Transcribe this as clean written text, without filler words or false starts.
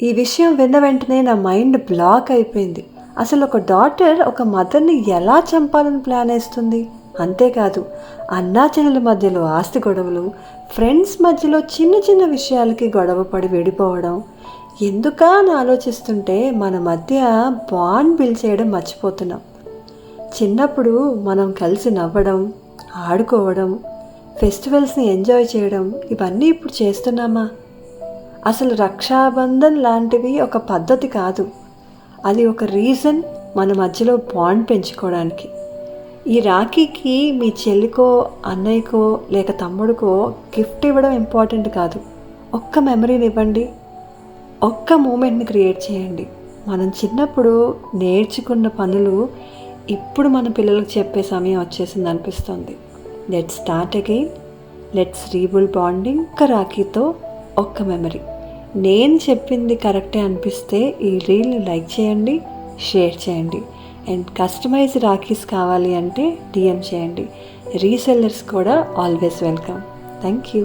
ఈ విషయం విన్న వెంటనే నా మైండ్ బ్లాక్ అయిపోయింది. అసలు ఒక డాటర్ ఒక మదర్ని ఎలా చంపాలని ప్లాన్ వేస్తుంది? అంతేకాదు, అన్నా చెల్లెల మధ్యలో ఆస్తి గొడవలు, ఫ్రెండ్స్ మధ్యలో చిన్న చిన్న విషయాలకి గొడవ పడి విడిపోవడం, ఎందుకా అని ఆలోచిస్తుంటే మన మధ్య బాండ్ బిల్డ్ చేయడం మర్చిపోతున్నాం. చిన్నప్పుడు మనం కలిసి నవ్వడం, ఆడుకోవడం, ఫెస్టివల్స్ని ఎంజాయ్ చేయడం, ఇవన్నీ ఇప్పుడు చేస్తున్నామా? అసలు రక్షాబంధన్ లాంటివి ఒక పద్ధతి కాదు, అది ఒక రీజన్ మన మధ్యలో బాండ్ పెంచుకోవడానికి. ఈ రాఖీకి మీ చెల్లికో, అన్నయ్యకో లేక తమ్ముడికో గిఫ్ట్ ఇవ్వడం ఇంపార్టెంట్ కాదు. ఒక్క మెమరీని ఇవ్వండి, ఒక్క మూమెంట్ని క్రియేట్ చేయండి. మనం చిన్నప్పుడు నేర్చుకున్న పనులు ఇప్పుడు మన పిల్లలకు చెప్పే సమయం వచ్చేసింది అనిపిస్తుంది. Let's start again, let's rebuild bonding. ఒక్క రాఖీతో ఒక్క మెమరీ. నేను చెప్పింది కరెక్టే అనిపిస్తే ఈ రీల్ని లైక్ చేయండి, షేర్ చేయండి. అండ్ కస్టమైజ్ రాఖీస్ కావాలి అంటే DM చేయండి. రీసెల్లర్స్ కూడా ఆల్వేస్ వెల్కమ్. Thank you.